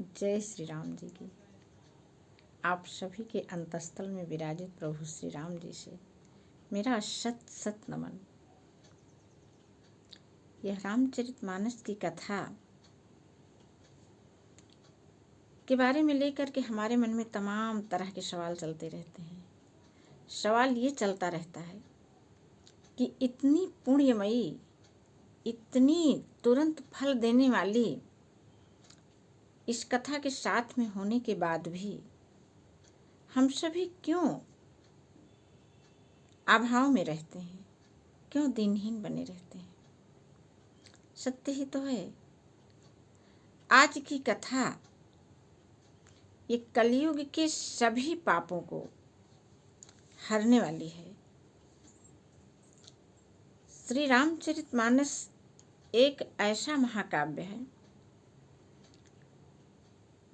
जय श्री राम जी की। आप सभी के अंतस्थल में विराजित प्रभु श्री राम जी से मेरा शत शत नमन। यह रामचरितमानस की कथा के बारे में लेकर के हमारे मन में तमाम तरह के सवाल चलते रहते हैं। सवाल ये चलता रहता है कि इतनी पुण्यमयी, इतनी तुरंत फल देने वाली इस कथा के साथ में होने के बाद भी हम सभी क्यों अभाव में रहते हैं, क्यों दीनहीन बने रहते हैं। सत्य ही तो है। आज की कथा ये कलयुग के सभी पापों को हरने वाली है। श्री रामचरितमानस एक ऐसा महाकाव्य है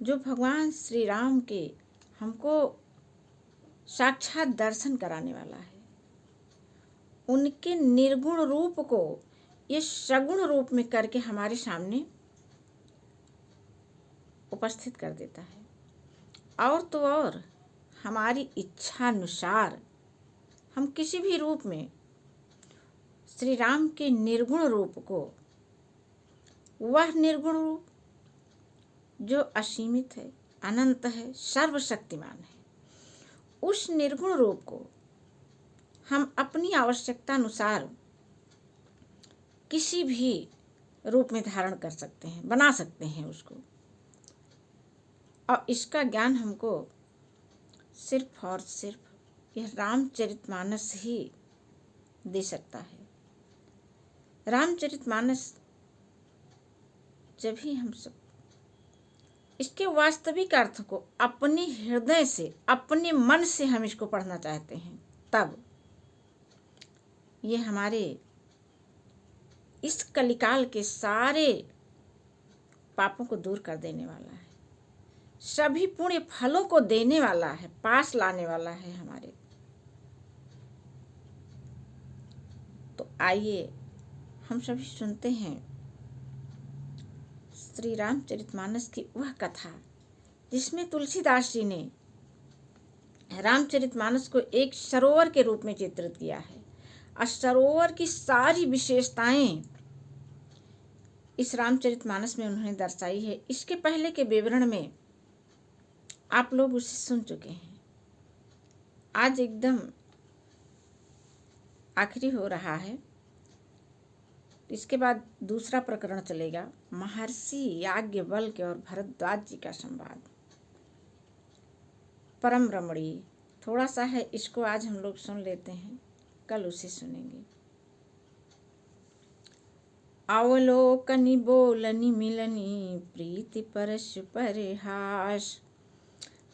जो भगवान श्री राम के हमको साक्षात दर्शन कराने वाला है। उनके निर्गुण रूप को ये सगुण रूप में करके हमारे सामने उपस्थित कर देता है। और तो और हमारी इच्छानुसार हम किसी भी रूप में श्री राम के निर्गुण रूप को, वह निर्गुण रूप जो असीमित है, अनंत है, सर्वशक्तिमान है, उस निर्गुण रूप को हम अपनी आवश्यकता अनुसार किसी भी रूप में धारण कर सकते हैं, बना सकते हैं उसको। और इसका ज्ञान हमको सिर्फ और सिर्फ यह रामचरितमानस ही दे सकता है। रामचरितमानस जब ही हम सब इसके वास्तविक अर्थ को अपने हृदय से, अपने मन से हम इसको पढ़ना चाहते हैं, तब ये हमारे इस कलिकाल के सारे पापों को दूर कर देने वाला है, सभी पुण्य फलों को देने वाला है, पास लाने वाला है हमारे। तो आइए हम सभी सुनते हैं श्री रामचरितमानस की वह कथा जिसमें तुलसीदास जी ने रामचरितमानस को एक सरोवर के रूप में चित्रित किया है। और सरोवर की सारी विशेषताएं इस रामचरितमानस में उन्होंने दर्शाई है। इसके पहले के विवरण में आप लोग उसे सुन चुके हैं। आज एकदम आखिरी हो रहा है। इसके बाद दूसरा प्रकरण चलेगा, महर्षि याज्ञवल्क्य और भरद्वाज जी का संवाद। परम रमणीय थोड़ा सा है, इसको आज हम लोग सुन लेते हैं, कल उसे सुनेंगे। अवलोकनि बोलनि मिलनि प्रीति परशु परिहास,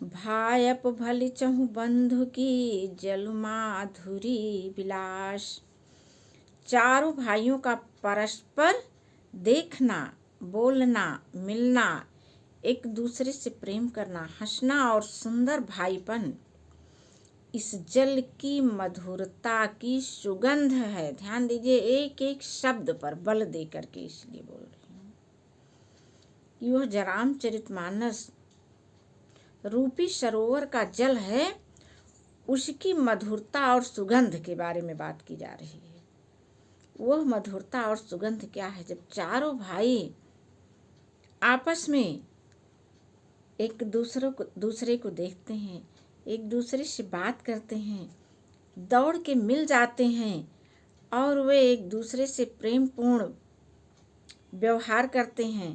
भायप भलि चहु बंधु की जल माधुरी विलास। चारों भाइयों का परस्पर देखना, बोलना, मिलना, एक दूसरे से प्रेम करना, हंसना और सुंदर भाईपन इस जल की मधुरता की सुगंध है। ध्यान दीजिए एक एक शब्द पर बल दे करके इसलिए बोल रही हूँ। यह रामचरितमानस रूपी सरोवर का जल है, उसकी मधुरता और सुगंध के बारे में बात की जा रही है। वह मधुरता और सुगंध क्या है? जब चारों भाई आपस में एक दूसरे को देखते हैं, एक दूसरे से बात करते हैं, दौड़ के मिल जाते हैं और वे एक दूसरे से प्रेमपूर्ण व्यवहार करते हैं,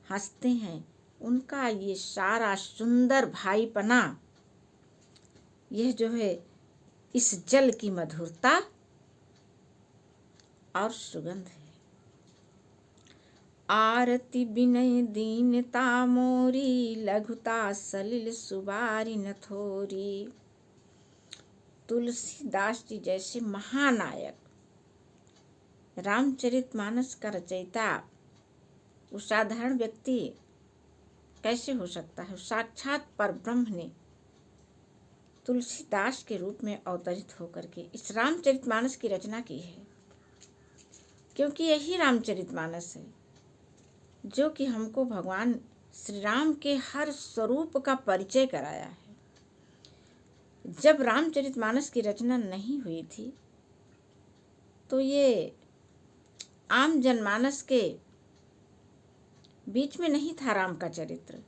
हंसते हैं, उनका ये सारा सुंदर भाईपना, यह जो है इस जल की मधुरता और सुगंध है। आरती विनय दीनता मोरी, लघुता सलिल सुबारी न थोरी। तुलसीदास जी जैसे महानायक, रामचरितमानस का रचयिता, वो साधारण व्यक्ति कैसे हो सकता है? साक्षात परब्रह्म ने तुलसीदास के रूप में अवतरित होकर के इस रामचरितमानस की रचना की है। क्योंकि यही रामचरितमानस है जो कि हमको भगवान श्री राम के हर स्वरूप का परिचय कराया है। जब रामचरितमानस की रचना नहीं हुई थी तो ये आम जनमानस के बीच में नहीं था। राम का चरित्र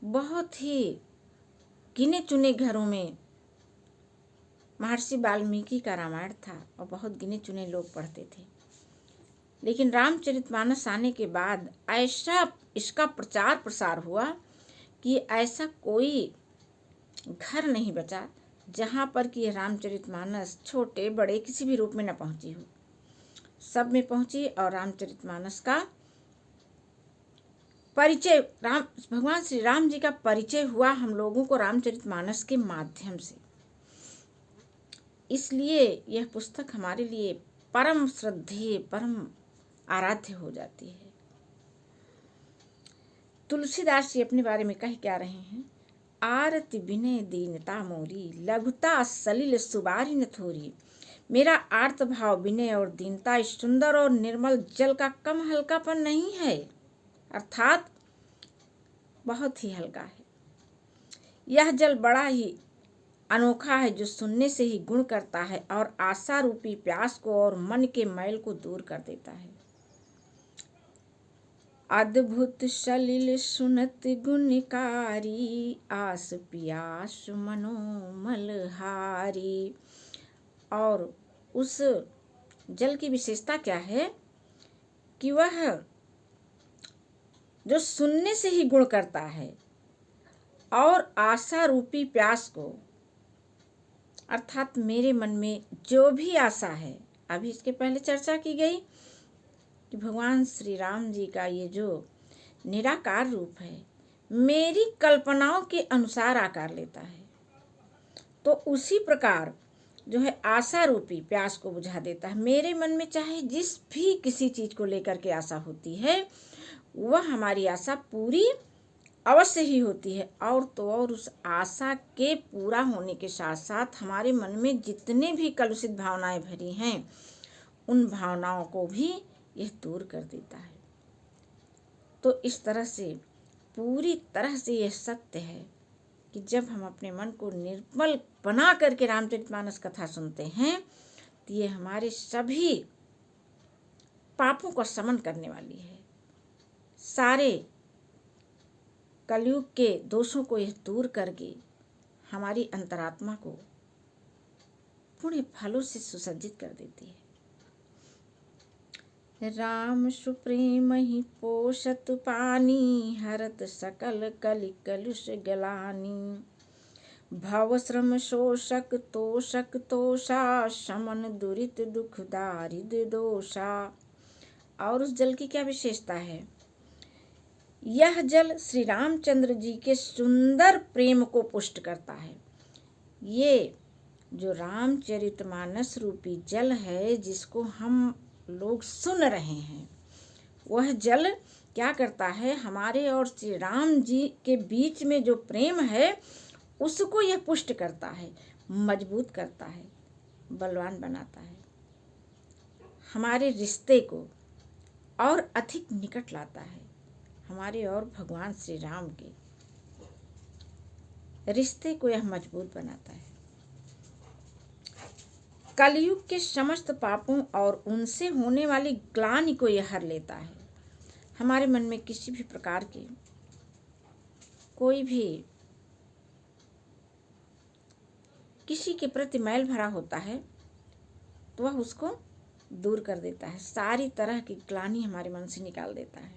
बहुत ही गिने चुने घरों में महर्षि वाल्मीकि का रामायण था और बहुत गिने चुने लोग पढ़ते थे। लेकिन रामचरितमानस आने के बाद ऐसा इसका प्रचार प्रसार हुआ कि ऐसा कोई घर नहीं बचा जहाँ पर कि रामचरितमानस छोटे बड़े किसी भी रूप में न पहुँची हो। सब में पहुँची और रामचरितमानस का परिचय, भगवान श्री राम जी का परिचय हुआ हम लोगों को रामचरितमानस के माध्यम से। इसलिए यह पुस्तक हमारे लिए परम श्रद्धेय, परम आराध्य हो जाती है। तुलसीदास जी अपने बारे में कह क्या रहे हैं? आरति विनय दीनता मोरी, लघुता सलिल सुबारी न थोरी। मेरा आर्त भाव विनय और दीनता इस सुंदर और निर्मल जल का कम हल्कापन नहीं है, अर्थात बहुत ही हल्का है। यह जल बड़ा ही अनोखा है जो सुनने से ही गुण करता है और आशा रूपी प्यास को और मन के मैल को दूर कर देता है। अद्भुत सलिल सुनत गुणकारी, आस पियास मनोमल हारी। और उस जल की विशेषता क्या है कि वह जो सुनने से ही गुण करता है और आशा रूपी प्यास को, अर्थात मेरे मन में जो भी आशा है, अभी इसके पहले चर्चा की गई कि भगवान श्री राम जी का ये जो निराकार रूप है मेरी कल्पनाओं के अनुसार आकार लेता है, तो उसी प्रकार जो है आशा रूपी प्यास को बुझा देता है। मेरे मन में चाहे जिस भी किसी चीज को लेकर के आशा होती है वह हमारी आशा पूरी अवश्य ही होती है। और तो और उस आशा के पूरा होने के साथ साथ हमारे मन में जितने भी कलुषित भावनाएं भरी हैं उन भावनाओं को भी यह दूर कर देता है। तो इस तरह से पूरी तरह से यह सत्य है कि जब हम अपने मन को निर्मल बना करके रामचरितमानस कथा सुनते हैं तो ये हमारे सभी पापों का शमन करने वाली है। सारे कलयुग के दोषों को यह दूर करके हमारी अंतरात्मा को पुण्य फलों से सुसज्जित कर देती है। राम सुप्रेम ही पोषत पानी, हरत सकल कलि कलुष गलानी। भव श्रम शोषक तोषक तोषा, समन दुरित दुख दारिद दोषा। और उस जल की क्या विशेषता है? यह जल श्री रामचंद्र जी के सुंदर प्रेम को पुष्ट करता है। ये जो रामचरितमानस रूपी जल है जिसको हम लोग सुन रहे हैं, वह जल क्या करता है? हमारे और श्री राम जी के बीच में जो प्रेम है उसको यह पुष्ट करता है, मजबूत करता है, बलवान बनाता है, हमारे रिश्ते को और अधिक निकट लाता है। हमारे और भगवान श्री राम के रिश्ते को यह मजबूत बनाता है। कलयुग के समस्त पापों और उनसे होने वाली ग्लानि को यह हर लेता है। हमारे मन में किसी भी प्रकार के कोई भी किसी के प्रति मैल भरा होता है तो वह उसको दूर कर देता है, सारी तरह की ग्लानि हमारे मन से निकाल देता है।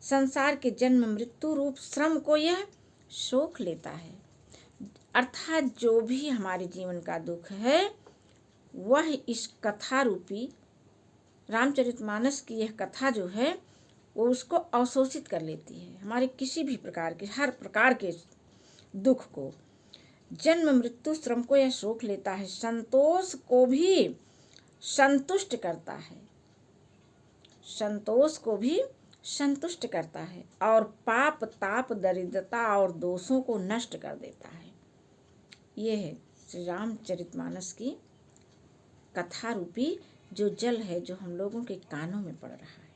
संसार के जन्म मृत्यु रूप श्रम को यह सोख लेता है, अर्थात जो भी हमारे जीवन का दुख है वह इस कथा रूपी रामचरितमानस की यह कथा जो है वो उसको अवशोषित कर लेती है। हमारे किसी भी प्रकार के, हर प्रकार के दुख को, जन्म मृत्यु श्रम को यह सोख लेता है, संतोष को भी संतुष्ट करता है, संतोष को भी संतुष्ट करता है और पाप ताप दरिद्रता और दोषों को नष्ट कर देता है। यह है श्री रामचरितमानस की कथा रूपी जो जल है जो हम लोगों के कानों में पड़ रहा है।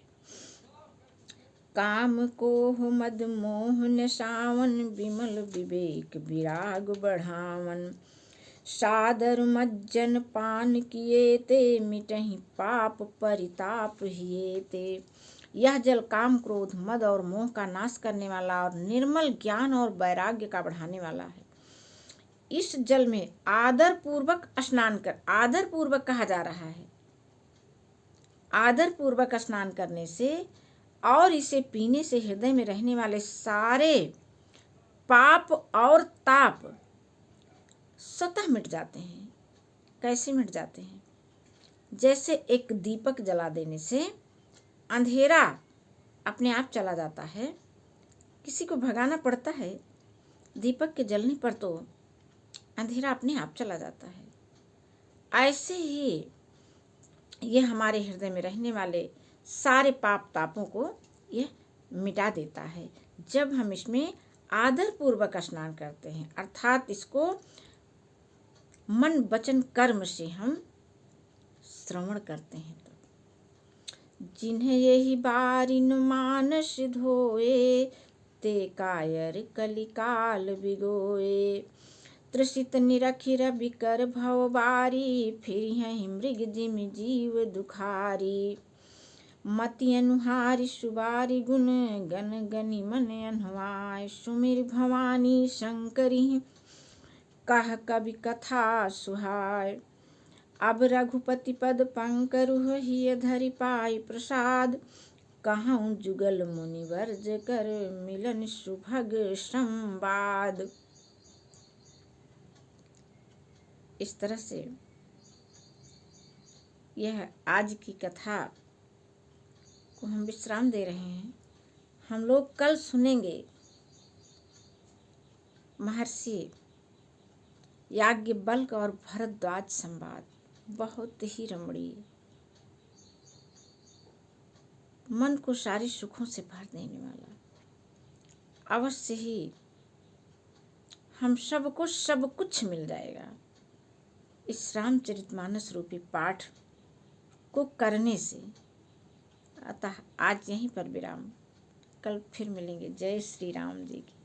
काम कोह मद मोहन सावन, विमल विवेक विराग बढ़ावन। सादर मज्जन पान किए ते, मिटहि पाप परिताप हिए ते। यह जल काम क्रोध मद और मोह का नाश करने वाला और निर्मल ज्ञान और वैराग्य का बढ़ाने वाला है। इस जल में आदर पूर्वक स्नान कर, आदर पूर्वक कहा जा रहा है, आदर पूर्वक स्नान करने से और इसे पीने से हृदय में रहने वाले सारे पाप और ताप स्वतः मिट जाते हैं। कैसे मिट जाते हैं? जैसे एक दीपक जला देने से अंधेरा अपने आप चला जाता है, किसी को भगाना पड़ता है, दीपक के जलने पर तो अंधेरा अपने आप चला जाता है। ऐसे ही ये हमारे हृदय में रहने वाले सारे पाप तापों को यह मिटा देता है जब हम इसमें आदर पूर्वक स्नान करते हैं, अर्थात इसको मन वचन कर्म से हम श्रवण करते हैं। तो जिन्हें यही बारिन मानस धोए, ते कायर कलिकाल बिगोए। त्रिषित निरखिर बिकर भव बारी, फिर हैं मृग जिम जीव दुखारी। मति अनुहारी सुबारी गुण, गन गनि मन अनवाय। सुमिर भवानी शंकरी, कह कवि कथा सुहाय। अब रघुपति पद पंकरुह, हिय धरि पाई प्रसाद। कहूँ जुगल मुनि वर्ज कर, मिलन सुभग संवाद। इस तरह से यह आज की कथा को हम विश्राम दे रहे हैं। हम लोग कल सुनेंगे महर्षि याज्ञवल्क्य और भरद्वाज संवाद। बहुत ही रमणीय, मन को सारे सुखों से भर देने वाला। अवश्य ही हम सबको सब कुछ मिल जाएगा इस रामचरितमानस रूपी पाठ को करने से। अतः आज यहीं पर विराम, कल फिर मिलेंगे। जय श्री राम जी की।